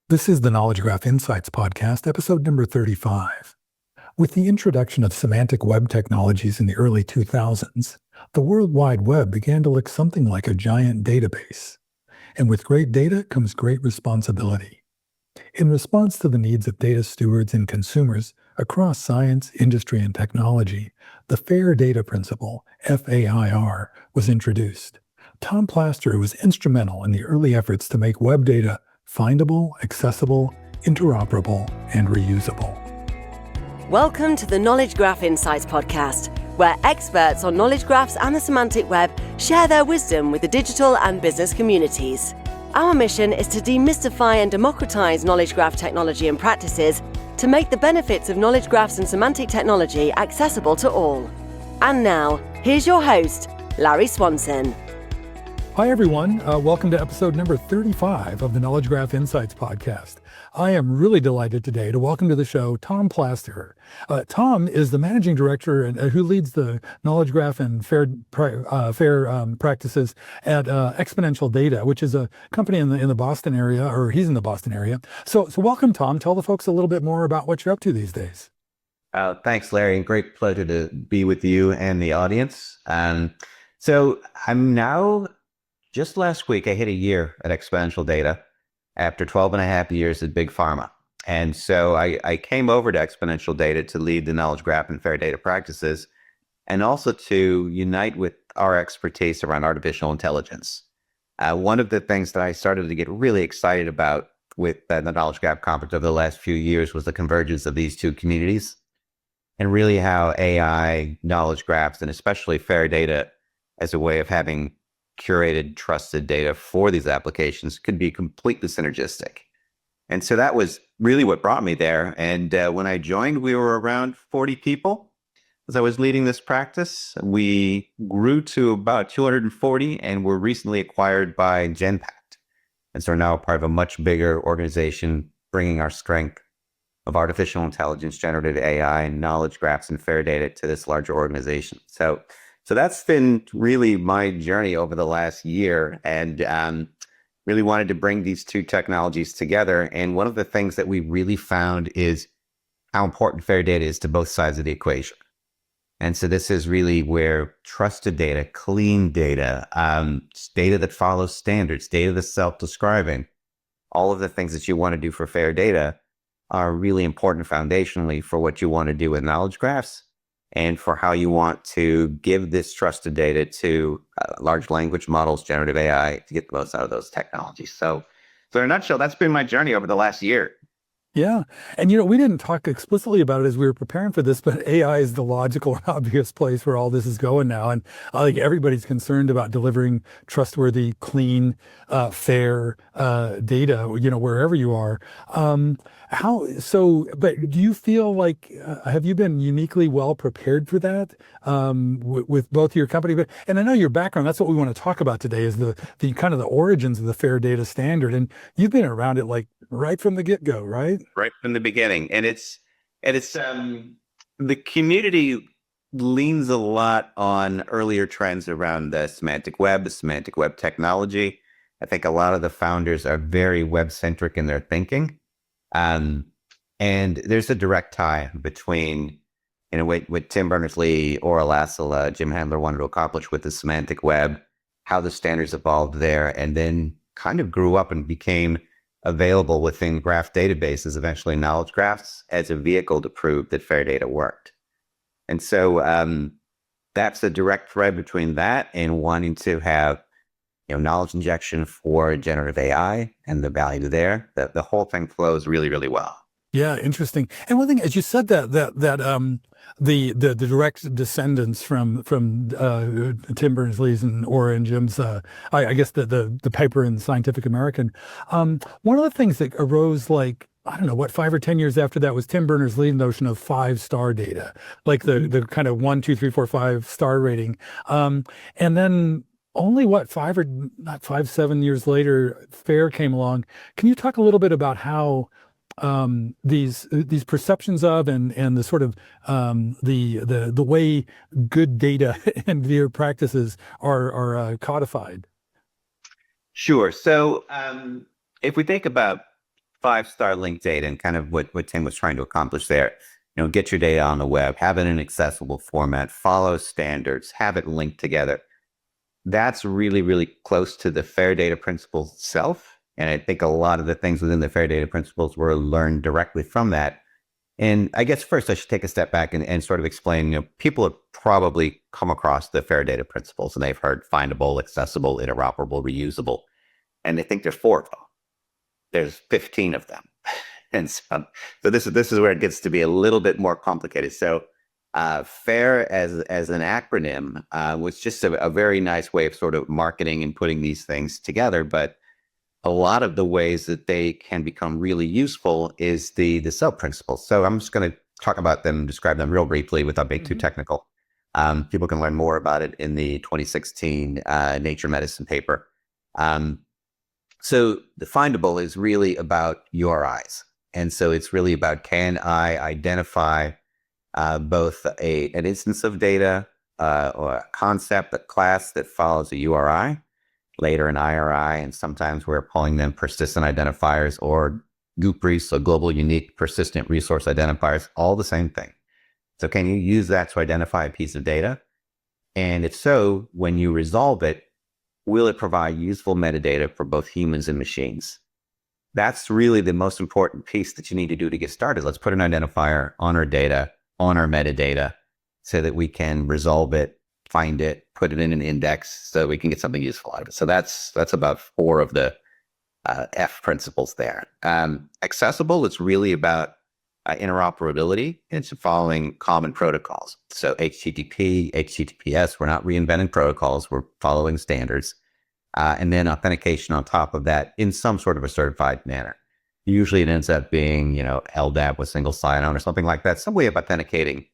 This is the Knowledge Graph Insights podcast, episode number 35. With the introduction of semantic web technologies in the early 2000s, the World Wide Web began to look something like a giant database. And with great data comes great responsibility. In response to the needs of data stewards and consumers across science, industry, and technology, the Fair Data Principle, FAIR, was introduced. Tom Plasterer was instrumental in the early efforts to make web data findable, accessible, interoperable, and reusable. Welcome to the Knowledge Graph Insights podcast, where experts on knowledge graphs and the semantic web share their wisdom with the digital and business communities. Our mission is to demystify and democratize knowledge graph technology and practices to make the benefits of knowledge graphs and semantic technology accessible to all. And now, here's your host, Larry Swanson. Hi, everyone. Welcome to episode number 35 of the Knowledge Graph Insights podcast. I am really delighted today to welcome to the show Tom Plasterer. Tom is the managing director and who leads the knowledge graph and fair practices at Exponential Data, which is a company in the Boston area, or he's in the Boston area. So welcome, Tom. Tell the folks a little bit more about what you're up to these days. Thanks, Larry, and great pleasure to be with you and the audience. So I'm now, just last week, I hit a year at Exponential Data after 12 and a half years at Big Pharma. And so I came over to Exponential Data to lead the knowledge graph and fair data practices, and also to unite with our expertise around artificial intelligence. One of the things that I started to get really excited about with the Knowledge Graph Conference over the last few years was the convergence of these two communities, and really how AI, knowledge graphs, and especially fair data as a way of having curated, trusted data for these applications could be completely synergistic. And so that was really what brought me there. And when I joined, we were around 40 people. As I was leading this practice, we grew to about 240 and were recently acquired by Genpact. And so we're now part of a much bigger organization, bringing our strength of artificial intelligence, generative AI, and knowledge graphs and fair data to this larger organization. So that's been really my journey over the last year, and really wanted to bring these two technologies together. And one of the things that we really found is how important fair data is to both sides of the equation. And so this is really where trusted data, clean data, data that follows standards, data that's self-describing, all of the things that you want to do for fair data are really important foundationally for what you want to do with knowledge graphs, and for how you want to give this trusted data to large language models, generative AI, to get the most out of those technologies. So in a nutshell, that's been my journey over the last year. Yeah. And, we didn't talk explicitly about it as we were preparing for this, but AI is the logical and obvious place where all this is going now. And I think everybody's concerned about delivering trustworthy, clean, fair data, wherever you are. But do you feel like, have you been uniquely well prepared for that with both your company? And I know your background, that's what we want to talk about today, is the kind of the origins of the fair data standard. And you've been around it like right from the get-go, right? Right from the beginning. And it's the community leans a lot on earlier trends around the semantic web technology. I think a lot of the founders are very web-centric in their thinking. And there's a direct tie between, what Tim Berners-Lee, Aura Lassell, Jim Handler wanted to accomplish with the semantic web, how the standards evolved there, and then kind of grew up and became available within graph databases, eventually knowledge graphs, as a vehicle to prove that fair data worked. And so that's a direct thread between that and wanting to have knowledge injection for generative AI and the value there. The whole thing flows really, really well. Yeah, interesting. And one thing, as you said that the direct descendants from Tim Berners-Lee's and Aura and Jim's, I guess the paper in Scientific American, one of the things that arose, like, I don't know, 5 or 10 years after that, was Tim Berners-Lee's notion of 5-star data, like the kind of 1, 2, 3, 4, 5-star rating. And then only 7 years later, FAIR came along. Can you talk a little bit about how these perceptions of and the sort of the way good data and their practices are codified? Sure. So if we think about 5-star linked data and kind of what Tim was trying to accomplish there. Get your data on the web, have it in an accessible format, follow standards, have it linked together. That's really, really close to the fair data principles itself. And I think a lot of the things within the fair data principles were learned directly from that. And I guess first I should take a step back and sort of explain, people have probably come across the fair data principles and they've heard findable, accessible, interoperable, reusable. And they think there's 4 of them. There's 15 of them. And so this is where it gets to be a little bit more complicated. So FAIR as an acronym was just a very nice way of sort of marketing and putting these things together. But a lot of the ways that they can become really useful is the sub-principles. So I'm just going to talk about them, describe them real briefly without being too technical. People can learn more about it in the 2016 Nature Medicine paper. So the findable is really about URIs. And so it's really about, can I identify both an instance of data or a concept, a class that follows a URI, later an IRI, and sometimes we're calling them persistent identifiers or GUPRIs, so global unique persistent resource identifiers, all the same thing. So can you use that to identify a piece of data? And if so, when you resolve it, will it provide useful metadata for both humans and machines? That's really the most important piece that you need to do to get started. Let's put an identifier on our data, on our metadata, so that we can resolve it, find it, put it in an index so we can get something useful out of it. So that's about 4 of the F principles there. Accessible, it's really about interoperability. It's following common protocols. So HTTP, HTTPS, we're not reinventing protocols, we're following standards. And then authentication on top of that in some sort of a certified manner. Usually it ends up being, LDAP with single sign-on or something like that, some way of authenticating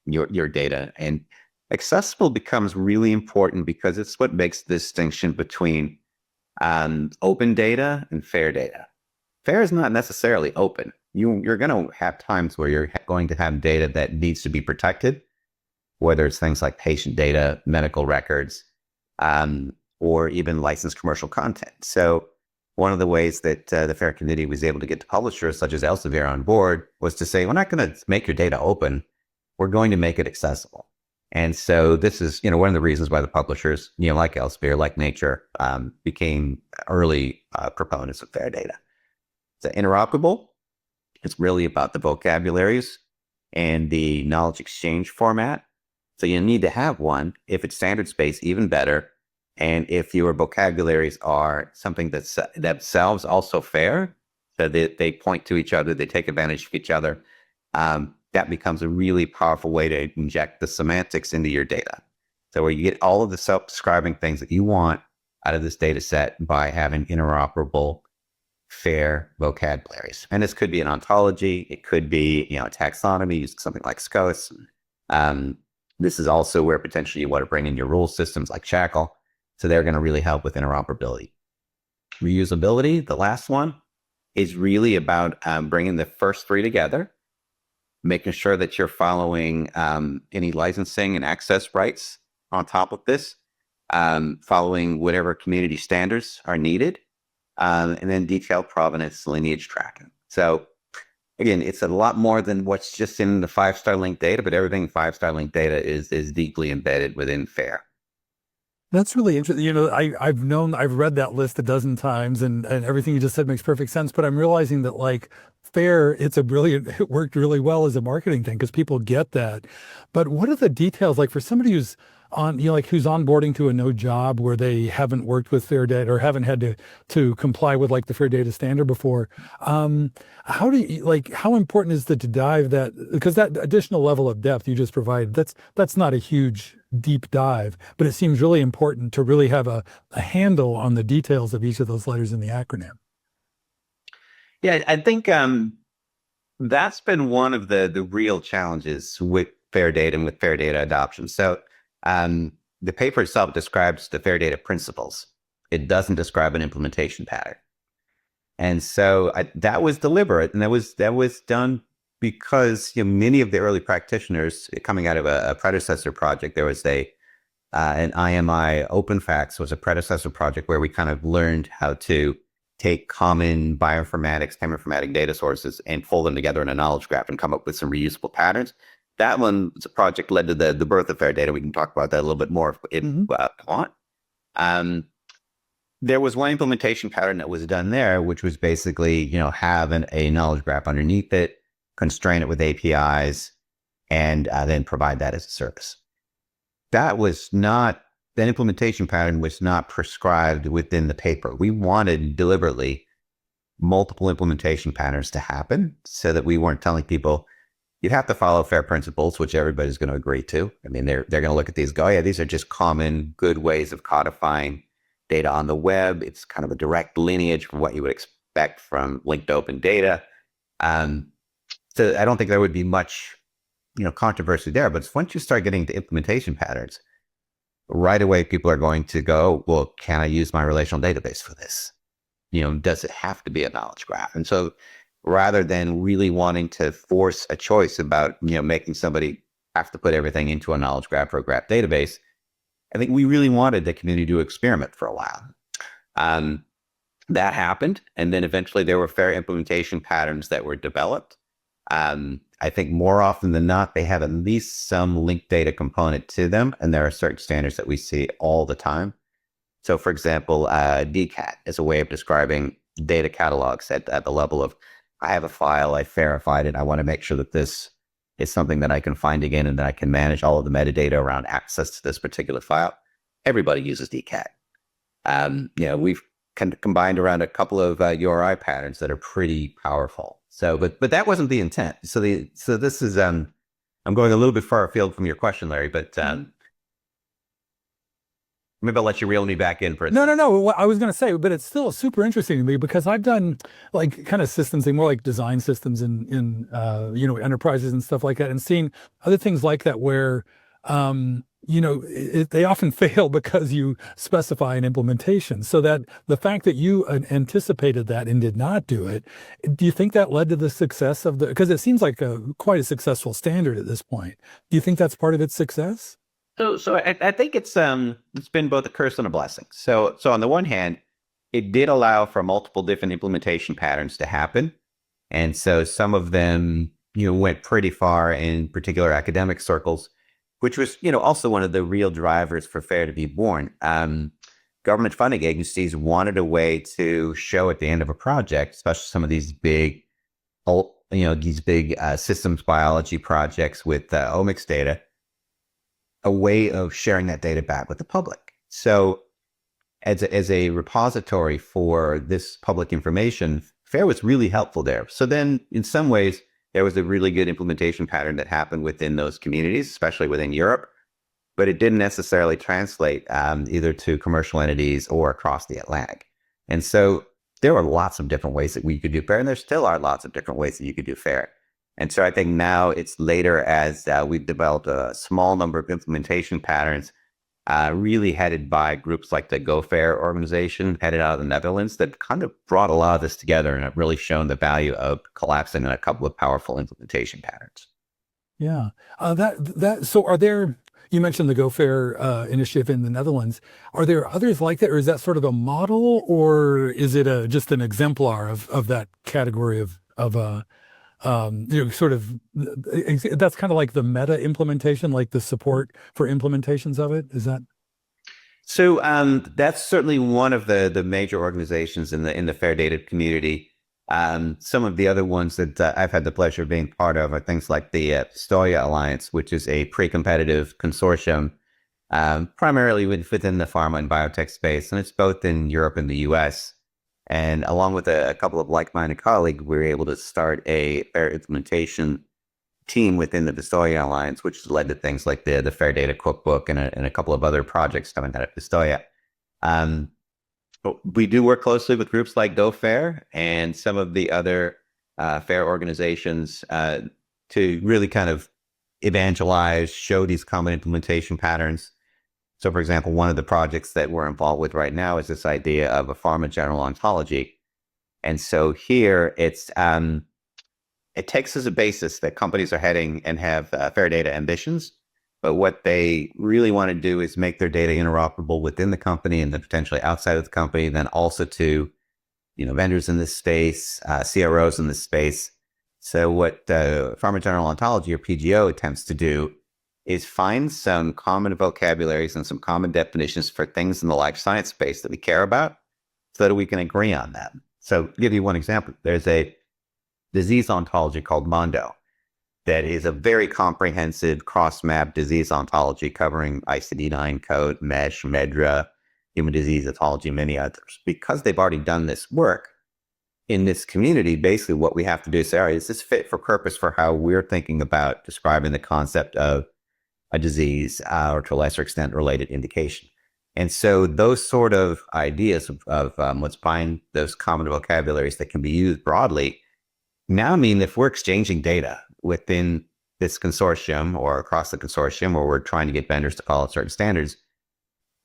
your data. And accessible becomes really important because it's what makes the distinction between open data and fair data. Fair is not necessarily open. You're going to have times where you're going to have data that needs to be protected, whether it's things like patient data, medical records, or even licensed commercial content. So one of the ways that the FAIR committee was able to get the publishers such as Elsevier on board was to say, we're not going to make your data open, we're going to make it accessible. And so this is, one of the reasons why the publishers, like Elsevier, like Nature, became early proponents of FAIR data. So interoperable, it's really about the vocabularies and the knowledge exchange format. So you need to have one. If it's standards-based, even better. And if your vocabularies are something that's themselves also fair, so that they point to each other, they take advantage of each other, that becomes a really powerful way to inject the semantics into your data. So where you get all of the self-describing things that you want out of this data set by having interoperable, fair vocabularies. And this could be an ontology. It could be, a taxonomy, using something like SCOAS. This is also where potentially you want to bring in your rule systems like Shackle. So they're going to really help with interoperability. Reusability, the last one, is really about bringing the first 3 together, making sure that you're following any licensing and access rights on top of this, following whatever community standards are needed, and then detailed provenance lineage tracking. So again, it's a lot more than what's just in the 5-star linked data, but everything 5-star linked data is deeply embedded within FAIR. That's really interesting. I've read that list a dozen times and everything you just said makes perfect sense, but I'm realizing that FAIR, it worked really well as a marketing thing because people get that. But what are the details for somebody who's who's onboarding to a no job where they haven't worked with fair data or haven't had to comply with the fair data standard before? How do you how important is it to dive that, because that additional level of depth you just provided, that's not a huge deep dive, but it seems really important to really have a handle on the details of each of those letters in the acronym. Yeah, I think that's been one of the real challenges with fair data and with fair data adoption. So the paper itself describes the fair data principles. It doesn't describe an implementation pattern. And so that was deliberate, and that was done because many of the early practitioners coming out of a predecessor project, there was an IMI OpenFacts was a predecessor project where we kind of learned how to take common bioinformatics, cheminformatic data sources and fold them together in a knowledge graph and come up with some reusable patterns. That one, the project led to the birth of FAIR data. We can talk about that a little bit more if you want. There was one implementation pattern that was done there, which was basically, have a knowledge graph underneath it, constrain it with APIs, and then provide that as a service. That implementation pattern was not prescribed within the paper. We wanted deliberately multiple implementation patterns to happen so that we weren't telling people, you have to follow FAIR principles, which everybody's going to agree to. I mean, they're going to look at these and go, oh, yeah, these are just common, good ways of codifying data on the web. It's kind of a direct lineage from what you would expect from linked open data. So I don't think there would be much, controversy there. But once you start getting to implementation patterns, right away, people are going to go, well, can I use my relational database for this? Does it have to be a knowledge graph? And so rather than really wanting to force a choice about, making somebody have to put everything into a knowledge graph or a graph database, I think we really wanted the community to experiment for a while. That happened. And then eventually there were FAIR implementation patterns that were developed. I think more often than not, they have at least some linked data component to them. And there are certain standards that we see all the time. So for example, DCAT is a way of describing data catalogs at the level of, I have a file, I verified it, I want to make sure that this is something that I can find again and that I can manage all of the metadata around access to this particular file. Everybody uses DCAT. We've combined around a couple of URI patterns that are pretty powerful. So, but that wasn't the intent. So this is, I'm going a little bit far afield from your question, Larry, but maybe I'll let you reel me back in for a second. No. What I was going to say, but it's still super interesting to me because I've done like kind of systems, more like design systems in enterprises and stuff like that, and seen other things like that where, they often fail because you specify an implementation. So that the fact that you anticipated that and did not do it, do you think that led to the success of because it seems like quite a successful standard at this point. Do you think that's part of its success? So I think it's been both a curse and a blessing. So on the one hand, it did allow for multiple different implementation patterns to happen. And so some of them, went pretty far in particular academic circles, which was, also one of the real drivers for FAIR to be born. Government funding agencies wanted a way to show at the end of a project, especially some of these big, systems biology projects with omics data, a way of sharing that data back with the public. So as a repository for this public information, FAIR was really helpful there. So then in some ways, there was a really good implementation pattern that happened within those communities, especially within Europe, but it didn't necessarily translate either to commercial entities or across the Atlantic. And so there were lots of different ways that we could do FAIR, and there still are lots of different ways that you could do FAIR. And so I think now it's later as we've developed a small number of implementation patterns, really headed by groups like the GoFair organization, headed out of the Netherlands, that kind of brought a lot of this together and have really shown the value of collapsing in a couple of powerful implementation patterns. Yeah. So are there, you mentioned the GoFair initiative in the Netherlands. Are there others like that, or is that sort of a model, or is it just an exemplar of that category of sort of, that's kind of like the meta implementation, like the support for implementations of it? Is that? So that's certainly one of the major organizations in the FAIR data community. Some of the other ones that I've had the pleasure of being part of are things like the Pistoia Alliance, which is a pre-competitive consortium, primarily within the pharma and biotech space, and it's both in Europe and the US. And along with a couple of like-minded colleagues, we were able to start a FAIR implementation team within the Pistoia Alliance, which has led to things like the FAIR Data Cookbook and a couple of other projects coming out of Pistoia. But we do work closely with groups like GoFair and some of the other FAIR organizations to really kind of evangelize, show these common implementation patterns. So, for example, one of the projects that we're involved with right now is this idea of a pharma general ontology. And so here it takes as a basis that companies are heading and have FAIR data ambitions, but what they really want to do is make their data interoperable within the company and then potentially outside of the company, then also to vendors in this space, CROs in this space. So what pharmaceutical ontology, or PGO, attempts to do is find some common vocabularies and some common definitions for things in the life science space that we care about, so that we can agree on them. So to give you one example, there's a disease ontology called Mondo that is a very comprehensive cross-map disease ontology covering ICD-9 code, MESH, MEDRA, human disease ontology, and many others. Because they've already done this work in this community, basically what we have to do is say, all right, is this fit for purpose for how we're thinking about describing the concept of a disease, or to a lesser extent, related indication? And so those sort of ideas of let's find those common vocabularies that can be used broadly now mean if we're exchanging data within this consortium or across the consortium, or we're trying to get vendors to follow certain standards,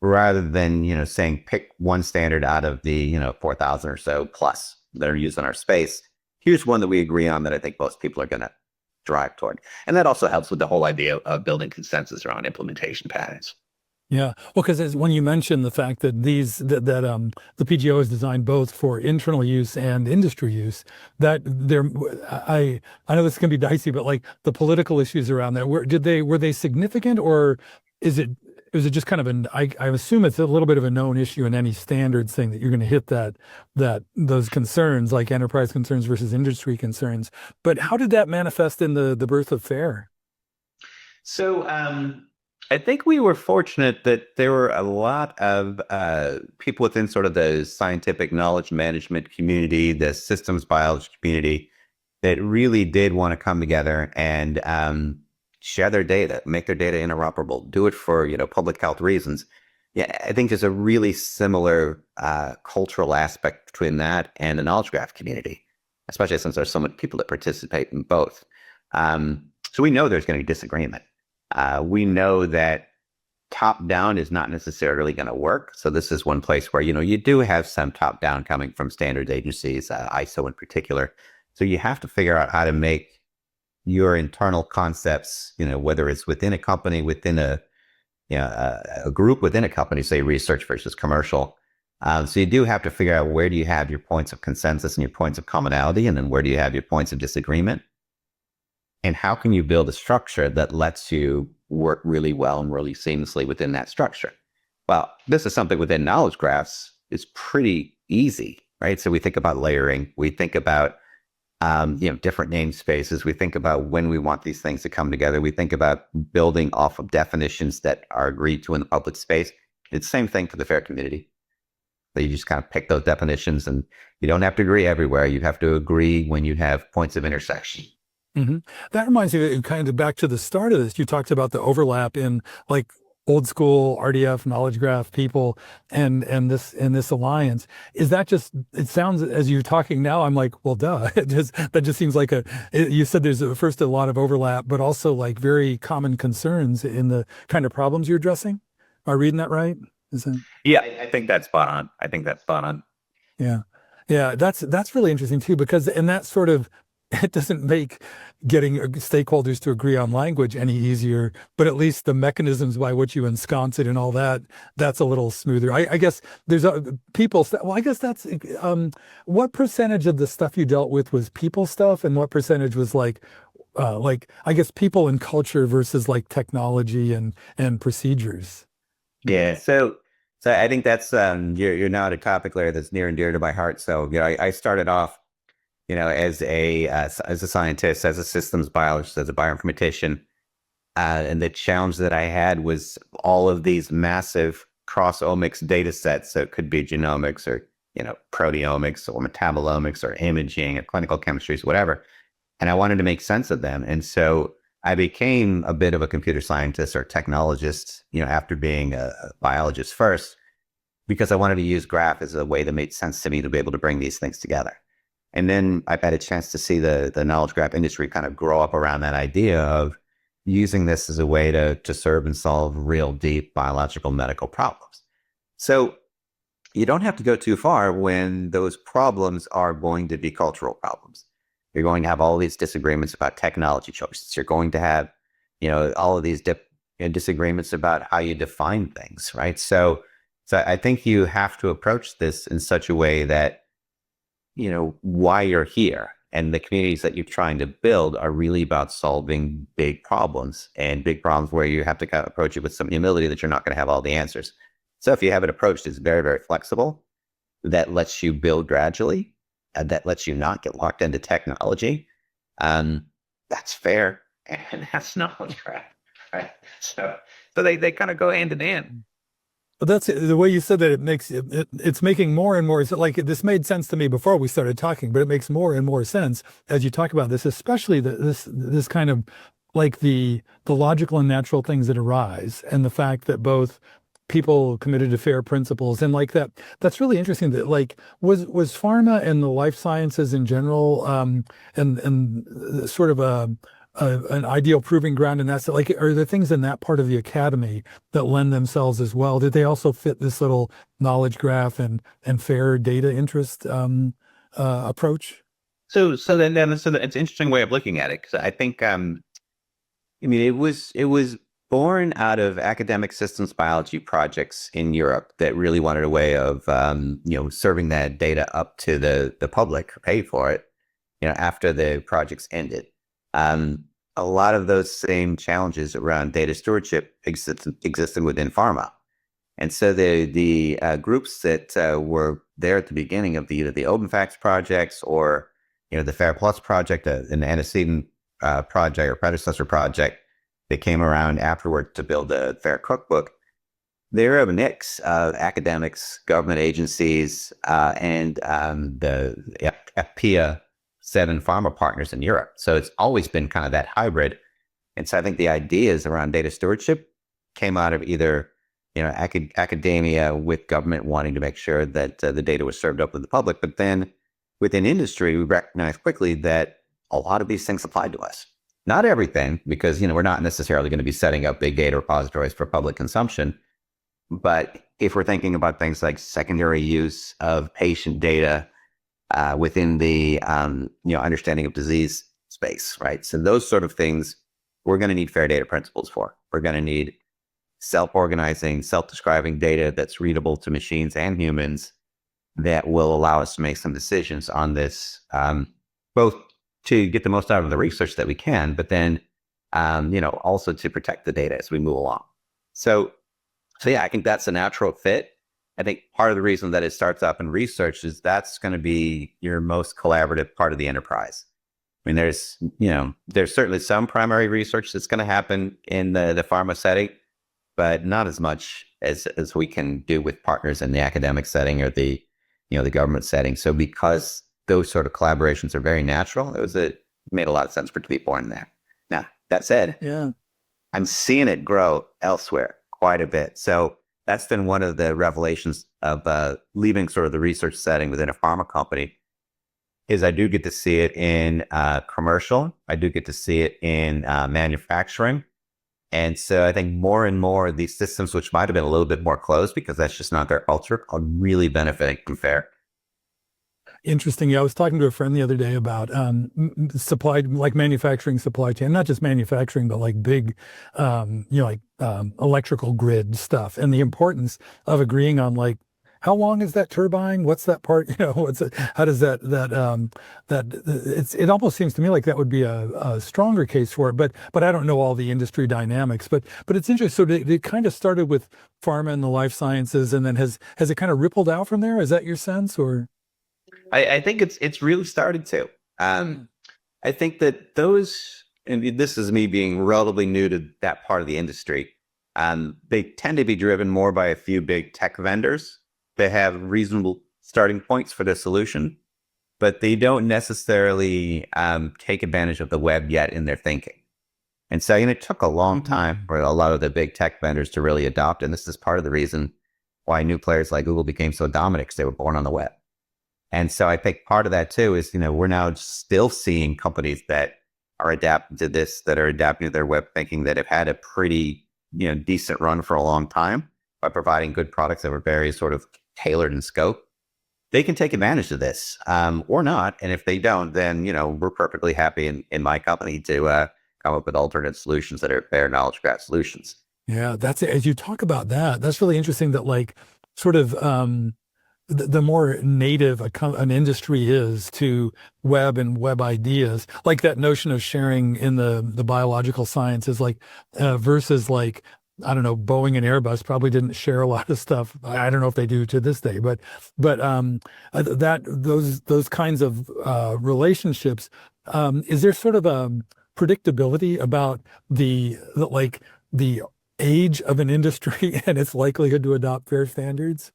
rather than, saying pick one standard out of the, 4,000 or so plus that are used in our space, here's one that we agree on that I think most people are going to drive toward. And that also helps with the whole idea of building consensus around implementation patterns. Yeah, well, because when you mentioned the fact that the PGO is designed both for internal use and industry use, that I know this can be dicey, but like the political issues around that, were they significant, or is it just kind of I assume it's a little bit of a known issue in any standards thing that you're going to hit those concerns, like enterprise concerns versus industry concerns. But how did that manifest in the birth of FAIR? So I think we were fortunate that there were a lot of people within sort of the scientific knowledge management community, the systems biology community, that really did want to come together and share their data, make their data interoperable, do it for public health reasons. Yeah, I think there's a really similar cultural aspect between that and the knowledge graph community, especially since there's so many people that participate in both. So we know there's going to be disagreement. We know that top-down is not necessarily going to work. So this is one place where, you do have some top-down coming from standards agencies, ISO in particular. So you have to figure out how to make your internal concepts, whether it's within a company, within a group within a company, say research versus commercial. So you do have to figure out, where do you have your points of consensus and your points of commonality, and then where do you have your points of disagreement? And how can you build a structure that lets you work really well and really seamlessly within that structure? Well, this is something within knowledge graphs is pretty easy, right? So we think about layering, we think about different namespaces, we think about when we want these things to come together, we think about building off of definitions that are agreed to in the public space. It's the same thing for the FAIR community. So you just kind of pick those definitions, and you don't have to agree everywhere. You have to agree when you have points of intersection. Mm-hmm. That reminds me, kind of back to the start of this, you talked about the overlap in like old school RDF knowledge graph people and this alliance. Is that just, it sounds, as you're talking now, I'm like, well, duh. That just seems like you said there's first a lot of overlap, but also like very common concerns in the kind of problems you're addressing. Am I reading that right? Yeah, I think that's spot on. Yeah. Yeah. That's really interesting too, because, and that sort of, it doesn't make getting stakeholders to agree on language any easier, but at least the mechanisms by which you ensconce it and all that, that's a little smoother. I guess there's people, well, I guess that's, what percentage of the stuff you dealt with was people stuff, and what percentage was like, I guess people and culture versus like technology and procedures? Yeah. So I think that's, you're now at a topic layer that's near and dear to my heart. So, I started off, as a scientist, as a systems biologist, as a bioinformatician, and the challenge that I had was all of these massive cross-omics data sets. So it could be genomics or, proteomics or metabolomics or imaging or clinical chemistries, whatever. And I wanted to make sense of them. And so I became a bit of a computer scientist or technologist, after being a biologist first, because I wanted to use graph as a way that made sense to me to be able to bring these things together. And then I've had a chance to see the knowledge graph industry kind of grow up around that idea of using this as a way to serve and solve real deep biological medical problems. So you don't have to go too far when those problems are going to be cultural problems. You're going to have all these disagreements about technology choices. You're going to have, all of these disagreements about how you define things, right? So I think you have to approach this in such a way that why you're here. And the communities that you're trying to build are really about solving big problems, and big problems where you have to kind of approach it with some humility that you're not going to have all the answers. So if you have an approach that's very, very flexible, that lets you build gradually, that lets you not get locked into technology, that's fair. And that's knowledge graph, right? So they kind of go hand in hand. But that's the way you said that. It makes it's making more and more. Like this made sense to me before we started talking, but it makes more and more sense as you talk about this, especially this kind of like the logical and natural things that arise, and the fact that both people committed to fair principles and like that. That's really interesting. That like was pharma and the life sciences in general, and sort of an ideal proving ground, and that's like, are there things in that part of the academy that lend themselves as well? Did they also fit this little knowledge graph and fair data interest approach? So it's an interesting way of looking at it, because I think it was born out of academic systems biology projects in Europe that really wanted a way of serving that data up to the public, pay for it, after the projects ended. A lot of those same challenges around data stewardship existed within pharma. And so the groups that were there at the beginning of either the Open Facts projects or the Fair Plus project, an antecedent project or predecessor project that came around afterward to build a Fair Cookbook, they're a mix of academics, government agencies, and the FPA 7 pharma partners in Europe. So it's always been kind of that hybrid. And so I think the ideas around data stewardship came out of either academia with government wanting to make sure that the data was served up to the public. But then within industry, we recognized quickly that a lot of these things applied to us. Not everything, because we're not necessarily going to be setting up big data repositories for public consumption. But if we're thinking about things like secondary use of patient data within the understanding of disease space, right? So those sort of things, we're going to need fair data principles for. We're going to need self-organizing, self-describing data that's readable to machines and humans that will allow us to make some decisions on this, both to get the most out of the research that we can, but then, also to protect the data as we move along. So yeah, I think that's a natural fit. I think part of the reason that it starts up in research is that's going to be your most collaborative part of the enterprise. I mean, there's certainly some primary research that's going to happen in the pharma setting, but not as much as we can do with partners in the academic setting or the government setting. So because those sort of collaborations are very natural, it made a lot of sense for it to be born there. Now, that said, Yeah, I'm seeing it grow elsewhere quite a bit. So that's been one of the revelations of leaving sort of the research setting within a pharma company, is I do get to see it in commercial. I do get to see it in manufacturing. And so I think more and more of these systems, which might have been a little bit more closed because that's just not their culture, are really benefiting from FAIR. interesting. Yeah, I was talking to a friend the other day about supply, like manufacturing supply chain, not just manufacturing, but like big, electrical grid stuff, and the importance of agreeing on like, how long is that turbine? What's that part? What's it? How does that it almost seems to me like that would be a stronger case for it. But I don't know all the industry dynamics. But it's interesting. So it kind of started with pharma and the life sciences, and then has it kind of rippled out from there? Is that your sense, or? I think it's really started to. I think that those, and this is me being relatively new to that part of the industry, they tend to be driven more by a few big tech vendors. They have reasonable starting points for the solution, but they don't necessarily take advantage of the web yet in their thinking. And so it took a long time for a lot of the big tech vendors to really adopt. And this is part of the reason why new players like Google became so dominant, because they were born on the web. And so I think part of that too is, we're now still seeing companies that are adapting to this, that are adapting to their web thinking, that have had a pretty, decent run for a long time by providing good products that were very sort of tailored in scope. They can take advantage of this, or not. And if they don't, then, we're perfectly happy in my company to come up with alternate solutions that are fair knowledge graph solutions. Yeah, that's it. As you talk about that, that's really interesting that like sort of the more native an industry is to web and web ideas, like that notion of sharing in the biological sciences, like versus like, I don't know, Boeing and Airbus probably didn't share a lot of stuff. I don't know if they do to this day, but that those kinds of relationships, is there sort of a predictability about like the age of an industry and its likelihood to adopt fair standards?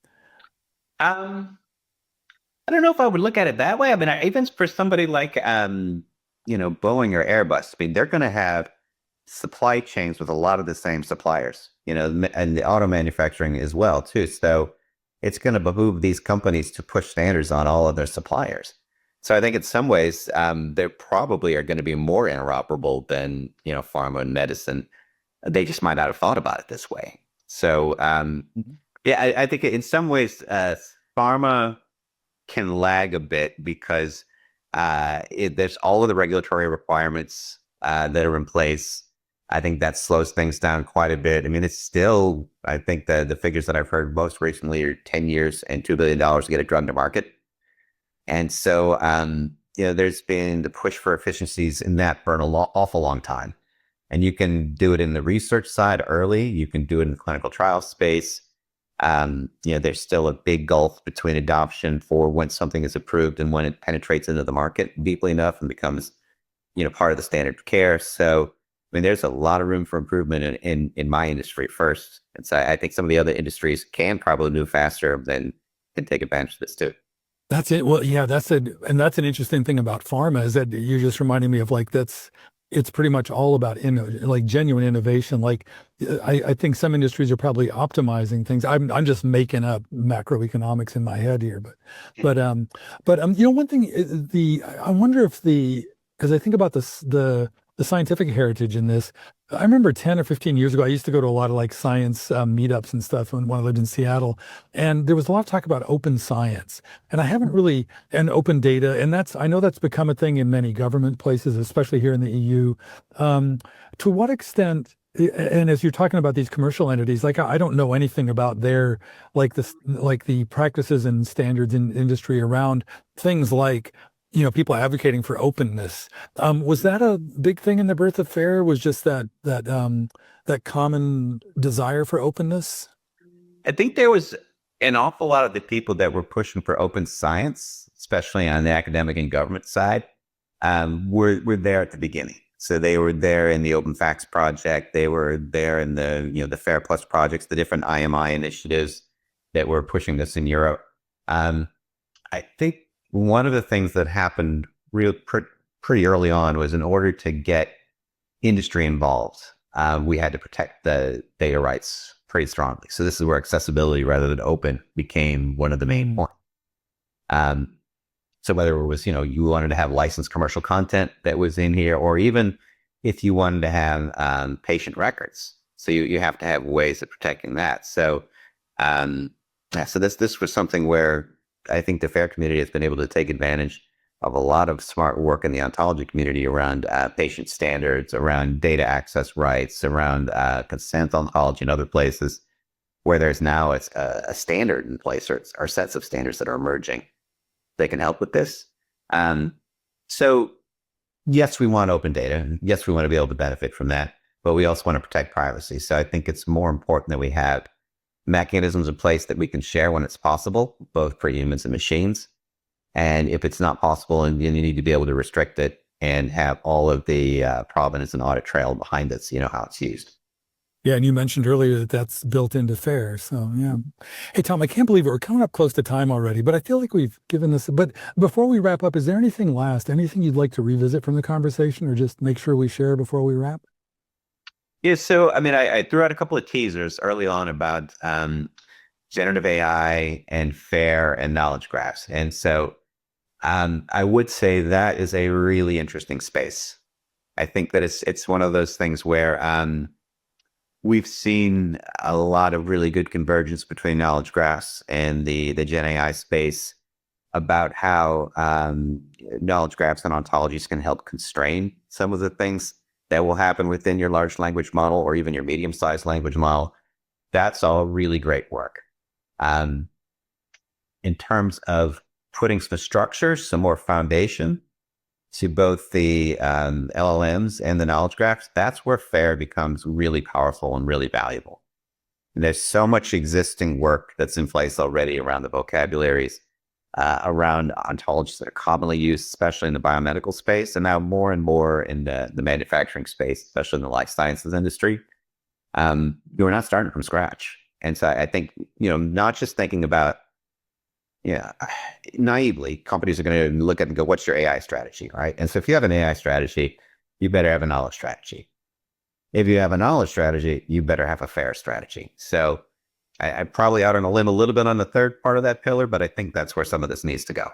Um, I don't know if I would look at it that way. I mean, even for somebody like, Boeing or Airbus, I mean, they're going to have supply chains with a lot of the same suppliers, and the auto manufacturing as well, too. So it's going to behoove these companies to push standards on all of their suppliers. So I think in some ways, they probably are going to be more interoperable than, pharma and medicine. They just might not have thought about it this way. So, yeah, I think in some ways, pharma can lag a bit because there's all of the regulatory requirements that are in place. I think that slows things down quite a bit. I mean, it's still, I think the figures that I've heard most recently are 10 years and $2 billion to get a drug to market. And so, there's been the push for efficiencies in that for an awful long time. And you can do it in the research side early. You can do it in the clinical trial space. There's still a big gulf between adoption for when something is approved and when it penetrates into the market deeply enough and becomes, part of the standard of care. So, I mean, there's a lot of room for improvement in my industry first. And so I think some of the other industries can probably move faster than can take advantage of this too. That's it. Well, yeah, that's an interesting thing about pharma is that you're just reminding me of like it's pretty much all about like genuine innovation. Like I think some industries are probably optimizing things. I'm just making up macroeconomics in my head here, one thing I wonder if because I think about the scientific heritage in this. I remember 10 or 15 years ago, I used to go to a lot of like science meetups and stuff when I lived in Seattle. And there was a lot of talk about open science. And I haven't really, and open data. And I know that's become a thing in many government places, especially here in the EU. To what extent, and as you're talking about these commercial entities, like I don't know anything about their, like the practices and standards in industry around things like people advocating for openness. Was that a big thing in the birth of FAIR? Was just that common desire for openness? I think there was an awful lot of the people that were pushing for open science, especially on the academic and government side, were there at the beginning. So they were there in the Open Facts Project. They were there in the FAIR Plus projects, the different IMI initiatives that were pushing this in Europe. I think one of the things that happened pretty early on was in order to get industry involved, we had to protect the data rights pretty strongly. So this is where accessibility rather than open became one of the main points. So whether it was, you wanted to have licensed commercial content that was in here, or even if you wanted to have patient records. So you have to have ways of protecting that. So, so this was something where I think the FAIR community has been able to take advantage of a lot of smart work in the ontology community around patient standards, around data access rights, around consent ontology and other places where there's now a standard in place or sets of standards that are emerging. They can help with this. So yes, we want open data. Yes, we want to be able to benefit from that, but we also want to protect privacy. So I think it's more important that we have mechanisms in place that we can share when it's possible, both for humans and machines. And if it's not possible, and you need to be able to restrict it and have all of the provenance and audit trail behind it, so you know how it's used. Yeah, and you mentioned earlier that that's built into FAIR. So yeah. Hey, Tom, I can't believe it. We're coming up close to time already, but I feel like we've given this. But before we wrap up, is there anything you'd like to revisit from the conversation or just make sure we share before we wrap? Yeah, so I mean, I threw out a couple of teasers early on about generative AI and FAIR and knowledge graphs. And so I would say that is a really interesting space. I think that it's one of those things where we've seen a lot of really good convergence between knowledge graphs and the Gen AI space about how knowledge graphs and ontologies can help constrain some of the things that will happen within your large language model or even your medium-sized language model. That's all really great work. in terms of putting some structure, some more foundation to both the LLMs and the knowledge graphs, that's where FAIR becomes really powerful and really valuable. And there's so much existing work that's in place already around the vocabularies, around ontologies that are commonly used, especially in the biomedical space, and now more and more in the manufacturing space, especially in the life sciences industry. We're not starting from scratch. And so I think, not just thinking about, naively, companies are going to look at and go, what's your AI strategy, right? And so if you have an AI strategy, you better have a knowledge strategy. If you have a knowledge strategy, you better have a FAIR strategy. So I'm probably out on a limb a little bit on the third part of that pillar, but I think that's where some of this needs to go.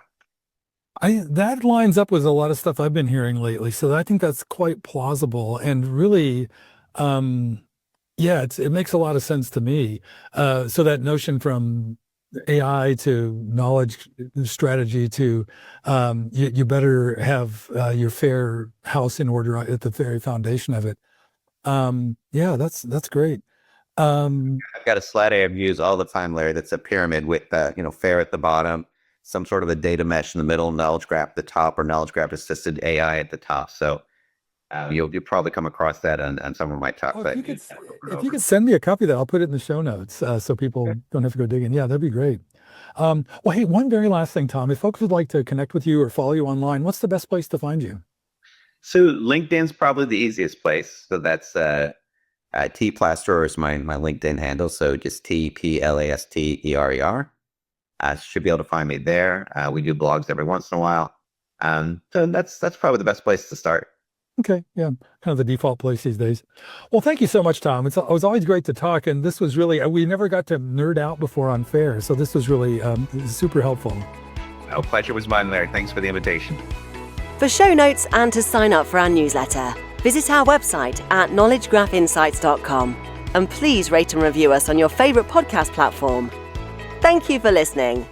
That lines up with a lot of stuff I've been hearing lately. So I think that's quite plausible and really, it makes a lot of sense to me. So that notion from AI to knowledge strategy to you better have your FAIR house in order at the very foundation of it. That's great. I've got a slide I use all the time, Larry, that's a pyramid with FAIR at the bottom, some sort of a data mesh in the middle, knowledge graph at the top, or knowledge graph assisted AI at the top. So you'll probably come across that on some of my talks. If you could send me a copy of that, I'll put it in the show notes so people don't have to go digging. Yeah, that'd be great. Well, hey, one very last thing, Tom. If folks would like to connect with you or follow you online, what's the best place to find you? So LinkedIn's probably the easiest place. So that's T Plasterer is my LinkedIn handle. So just TPLASTERER. Should be able to find me there. We do blogs every once in a while. So that's probably the best place to start. Okay. Yeah. Kind of the default place these days. Well, thank you so much, Tom. It was always great to talk. And this was really, we never got to nerd out before on FAIR. So this was really super helpful. Oh, pleasure was mine, Larry. Thanks for the invitation. For show notes and to sign up for our newsletter, visit our website at knowledgegraphinsights.com. And please rate and review us on your favorite podcast platform. Thank you for listening.